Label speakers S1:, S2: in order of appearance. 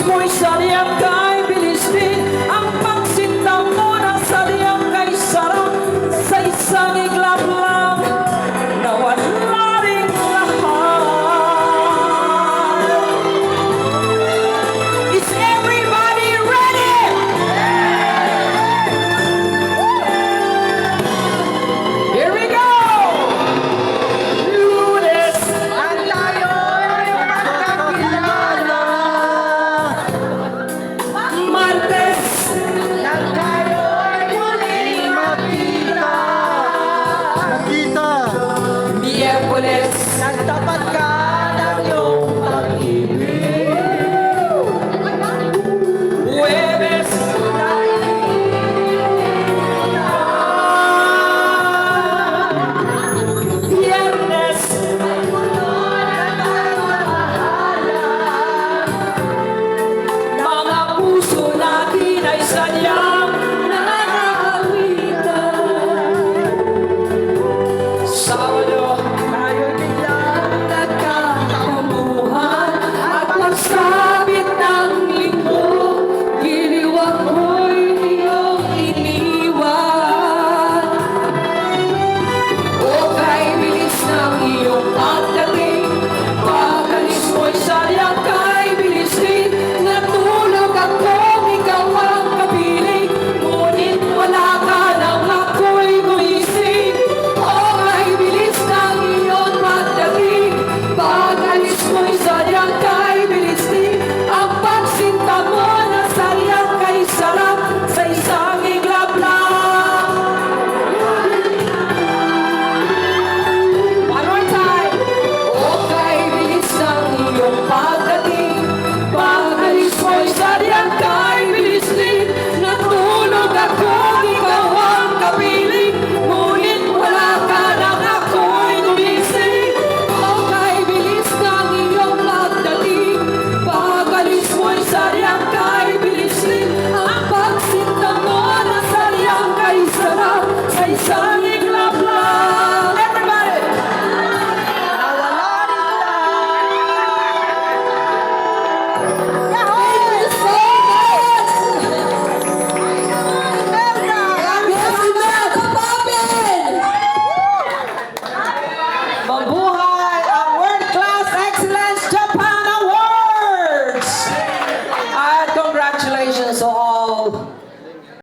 S1: mo'y sariyang kay bilis din. Ang pagsinta mo na sariyang kay sarap. Sa isang iglap lang na wala ring lahat. Is everybody ready? Here we go! Lunes,
S2: Ang tayo'y magkakilala.
S1: Martes,
S2: Nang tayo'y muling makita.
S3: Nakita!
S1: Miyerkules,
S2: Nagtapat ka ng iyong pag-ibig.
S1: Huwebes, Viernes, mga puso natin ay sadyang nakakawitan. Sabado,
S2: Tayo'y biglang
S1: nagkakamuhan at pagsabit ng linggo, giliwang mo'y iyong iniwan. O kay bilis ng iyong pagdating, pagalis mo'y sadyang kay bilis din. Natulog akong ikaw ang kapiling, ngunit wala ka nang ako'y gumising. O kay bilis ng iyong pagdating, pagalis mo'y sadyang kay bilis din. Ang pagsinta mo na sadyang kay sarap sa isang iglap lang. One more time. O kay bilis ng iyong pagdating, pagalis mo'y sadyang kay bilis din. Natulog ako, ikaw ang kapiling, ngunit wala ka nang ako'y gumising. O kay bilis ng iyong pagdating, pagalis mo'y sadyang kay bilis din. Ang pagsinta mo na sadyang kay sarap sa isang iglap lang. Everybody!
S2: nawala rin
S1: Thank you so much!
S2: Mabuhay ang World Class Excellence Japan Awards!
S1: And congratulations to all